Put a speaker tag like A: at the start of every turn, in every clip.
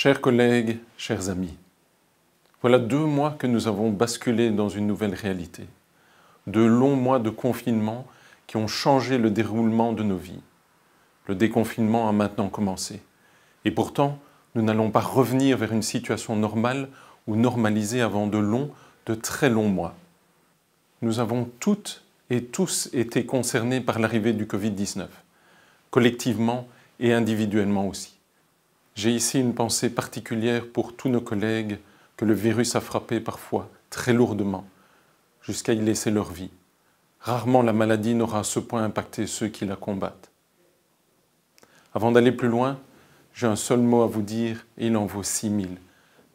A: Chers collègues, chers amis, voilà 2 mois que nous avons basculé dans une nouvelle réalité. 2 longs mois de confinement qui ont changé le déroulement de nos vies. Le déconfinement a maintenant commencé. Et pourtant, nous n'allons pas revenir vers une situation normale ou normalisée avant de très longs mois. Nous avons toutes et tous été concernés par l'arrivée du Covid-19, collectivement et individuellement aussi. J'ai ici une pensée particulière pour tous nos collègues que le virus a frappés parfois très lourdement, jusqu'à y laisser leur vie. Rarement la maladie n'aura à ce point impacté ceux qui la combattent. Avant d'aller plus loin, j'ai un seul mot à vous dire et il en vaut 6000.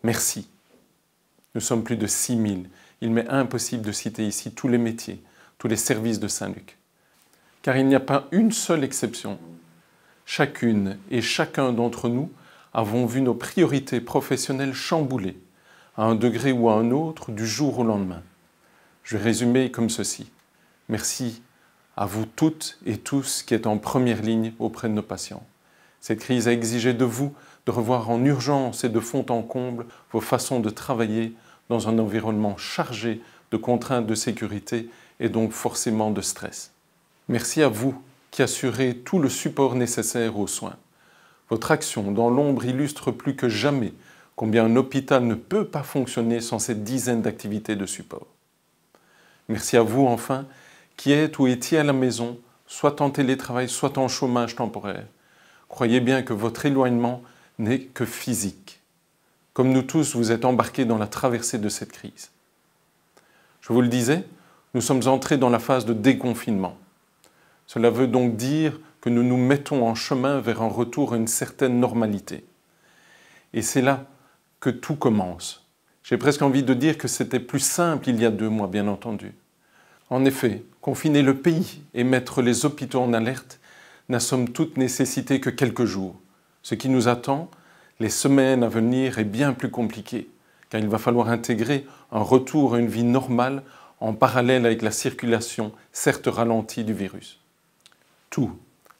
A: Merci. Nous sommes plus de 6000. Il m'est impossible de citer ici tous les métiers, tous les services de Saint-Luc. Car il n'y a pas une seule exception. Chacune et chacun d'entre nous avons vu nos priorités professionnelles chamboulées, à un degré ou à un autre, du jour au lendemain. Je vais résumer comme ceci. Merci à vous toutes et tous qui êtes en première ligne auprès de nos patients. Cette crise a exigé de vous de revoir en urgence et de fond en comble vos façons de travailler dans un environnement chargé de contraintes de sécurité et donc forcément de stress. Merci à vous qui assurez tout le support nécessaire aux soins. Votre action dans l'ombre illustre plus que jamais combien un hôpital ne peut pas fonctionner sans cette dizaine d'activités de support. Merci à vous enfin qui êtes ou étiez à la maison, soit en télétravail, soit en chômage temporaire. Croyez bien que votre éloignement n'est que physique. Comme nous tous, vous êtes embarqués dans la traversée de cette crise. Je vous le disais, nous sommes entrés dans la phase de déconfinement. Cela veut donc dire que nous nous mettons en chemin vers un retour à une certaine normalité. Et c'est là que tout commence. J'ai presque envie de dire que c'était plus simple il y a 2 mois, bien entendu. En effet, confiner le pays et mettre les hôpitaux en alerte n'a somme toute nécessité que quelques jours. Ce qui nous attend, les semaines à venir, est bien plus compliqué, car il va falloir intégrer un retour à une vie normale en parallèle avec la circulation, certes ralentie, du virus. Tout,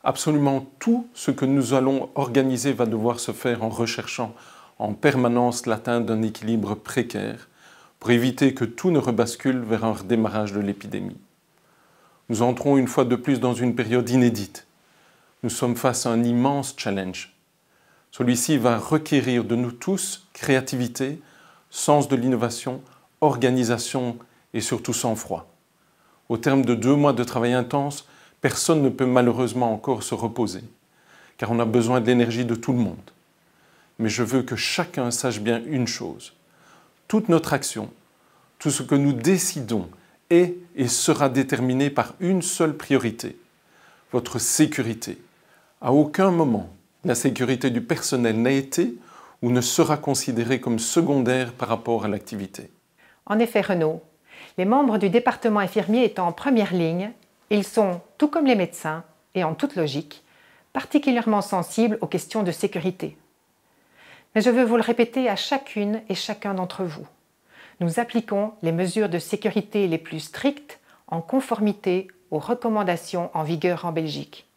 A: absolument tout ce que nous allons organiser va devoir se faire en recherchant en permanence l'atteinte d'un équilibre précaire pour éviter que tout ne rebascule vers un redémarrage de l'épidémie. Nous entrons une fois de plus dans une période inédite. Nous sommes face à un immense challenge. Celui-ci va requérir de nous tous créativité, sens de l'innovation, organisation et surtout sang-froid. Au terme de 2 mois de travail intense, personne ne peut malheureusement encore se reposer, car on a besoin de l'énergie de tout le monde. Mais je veux que chacun sache bien une chose. Toute notre action, tout ce que nous décidons est et sera déterminé par une seule priorité, votre sécurité. À aucun moment, la sécurité du personnel n'a été ou ne sera considérée comme secondaire par rapport à l'activité.
B: En effet, Renaud, les membres du département infirmier étant en première ligne, ils sont, tout comme les médecins, et en toute logique, particulièrement sensibles aux questions de sécurité. Mais je veux vous le répéter à chacune et chacun d'entre vous. Nous appliquons les mesures de sécurité les plus strictes en conformité aux recommandations en vigueur en Belgique,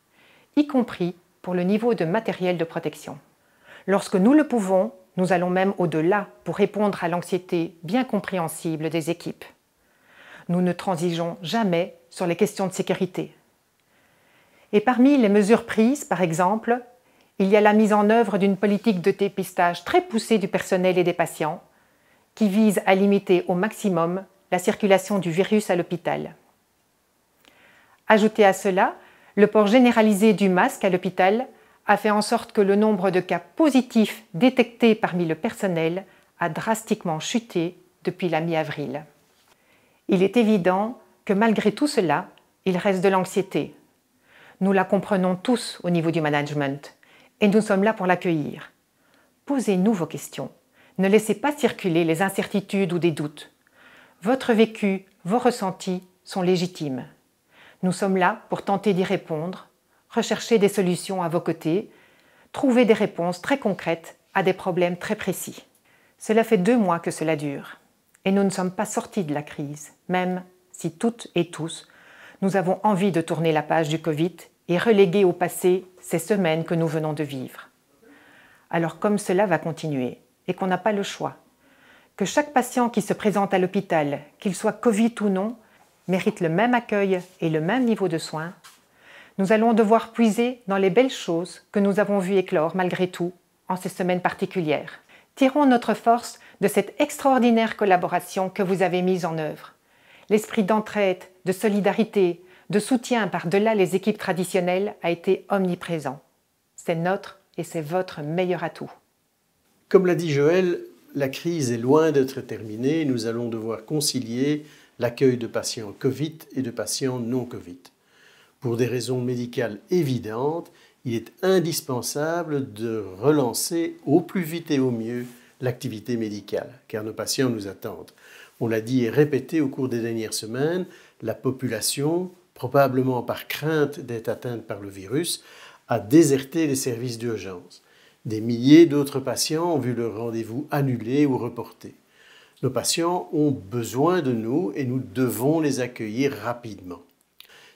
B: y compris pour le niveau de matériel de protection. Lorsque nous le pouvons, nous allons même au-delà pour répondre à l'anxiété bien compréhensible des équipes. Nous ne transigeons jamais sur les questions de sécurité. Et parmi les mesures prises, par exemple, il y a la mise en œuvre d'une politique de dépistage très poussée du personnel et des patients qui vise à limiter au maximum la circulation du virus à l'hôpital. Ajoutez à cela, le port généralisé du masque à l'hôpital a fait en sorte que le nombre de cas positifs détectés parmi le personnel a drastiquement chuté depuis la mi-avril. Il est évident que malgré tout cela, il reste de l'anxiété. Nous la comprenons tous au niveau du management et nous sommes là pour l'accueillir. Posez-nous vos questions. Ne laissez pas circuler les incertitudes ou des doutes. Votre vécu, vos ressentis sont légitimes. Nous sommes là pour tenter d'y répondre, rechercher des solutions à vos côtés, trouver des réponses très concrètes à des problèmes très précis. Cela fait 2 mois que cela dure et nous ne sommes pas sortis de la crise, même si toutes et tous, nous avons envie de tourner la page du Covid et reléguer au passé ces semaines que nous venons de vivre. Alors comme cela va continuer et qu'on n'a pas le choix, que chaque patient qui se présente à l'hôpital, qu'il soit Covid ou non, mérite le même accueil et le même niveau de soins, nous allons devoir puiser dans les belles choses que nous avons vues éclore malgré tout en ces semaines particulières. Tirons notre force de cette extraordinaire collaboration que vous avez mise en œuvre. L'esprit d'entraide, de solidarité, de soutien par-delà les équipes traditionnelles a été omniprésent. C'est notre et c'est votre meilleur atout.
C: Comme l'a dit Joël, la crise est loin d'être terminée. Nous allons devoir concilier l'accueil de patients Covid et de patients non Covid. Pour des raisons médicales évidentes, il est indispensable de relancer au plus vite et au mieux l'activité médicale, car nos patients nous attendent. On l'a dit et répété au cours des dernières semaines, la population, probablement par crainte d'être atteinte par le virus, a déserté les services d'urgence. Des milliers d'autres patients ont vu leur rendez-vous annulé ou reporté. Nos patients ont besoin de nous et nous devons les accueillir rapidement.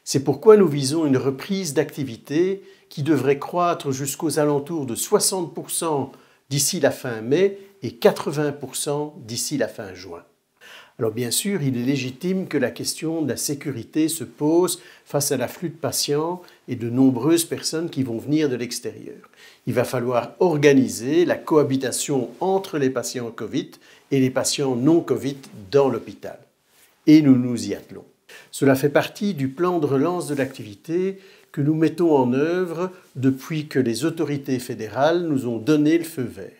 C: C'est pourquoi nous visons une reprise d'activité qui devrait croître jusqu'aux alentours de 60% d'ici la fin mai et 80% d'ici la fin juin. Alors bien sûr, il est légitime que la question de la sécurité se pose face à l'afflux de patients et de nombreuses personnes qui vont venir de l'extérieur. Il va falloir organiser la cohabitation entre les patients Covid et les patients non Covid dans l'hôpital. Et nous nous y attelons. Cela fait partie du plan de relance de l'activité que nous mettons en œuvre depuis que les autorités fédérales nous ont donné le feu vert.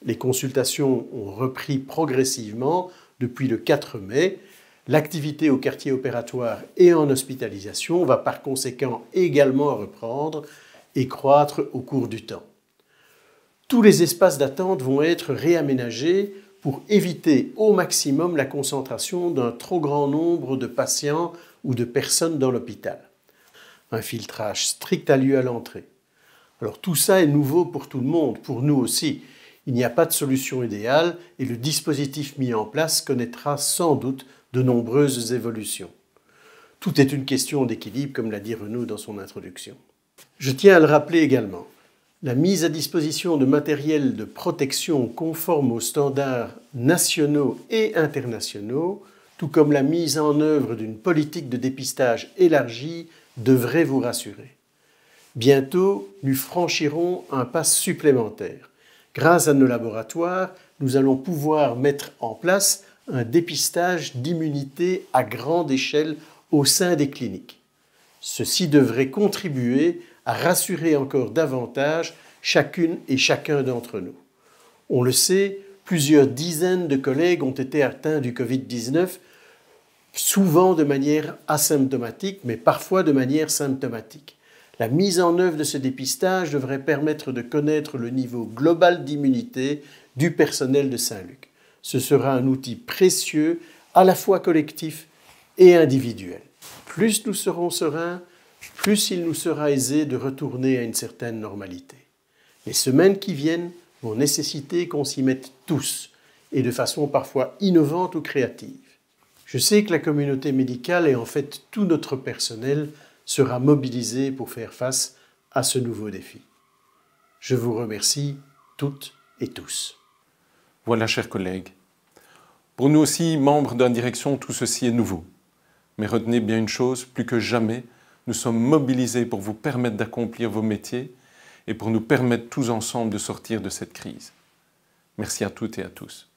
C: Les consultations ont repris progressivement depuis le 4 mai. L'activité au quartier opératoire et en hospitalisation va par conséquent également reprendre et croître au cours du temps. Tous les espaces d'attente vont être réaménagés pour éviter au maximum la concentration d'un trop grand nombre de patients ou de personnes dans l'hôpital. Un filtrage strict a lieu à l'entrée. Alors tout ça est nouveau pour tout le monde, pour nous aussi. Il n'y a pas de solution idéale et le dispositif mis en place connaîtra sans doute de nombreuses évolutions. Tout est une question d'équilibre, comme l'a dit Renaud dans son introduction. Je tiens à le rappeler également. La mise à disposition de matériel de protection conforme aux standards nationaux et internationaux, tout comme la mise en œuvre d'une politique de dépistage élargie, devrait vous rassurer. Bientôt, nous franchirons un pas supplémentaire. Grâce à nos laboratoires, nous allons pouvoir mettre en place un dépistage d'immunité à grande échelle au sein des cliniques. Ceci devrait contribuer à rassurer encore davantage chacune et chacun d'entre nous. On le sait, plusieurs dizaines de collègues ont été atteints du Covid-19, souvent de manière asymptomatique, mais parfois de manière symptomatique. La mise en œuvre de ce dépistage devrait permettre de connaître le niveau global d'immunité du personnel de Saint-Luc. Ce sera un outil précieux, à la fois collectif et individuel. Plus nous serons sereins, plus il nous sera aisé de retourner à une certaine normalité. Les semaines qui viennent vont nécessiter qu'on s'y mette tous, et de façon parfois innovante ou créative. Je sais que la communauté médicale et en fait tout notre personnel sera mobilisé pour faire face à ce nouveau défi. Je vous remercie toutes et tous.
A: Voilà, chers collègues. Pour nous aussi, membres d'Indirection, tout ceci est nouveau. Mais retenez bien une chose, plus que jamais, nous sommes mobilisés pour vous permettre d'accomplir vos métiers et pour nous permettre tous ensemble de sortir de cette crise. Merci à toutes et à tous.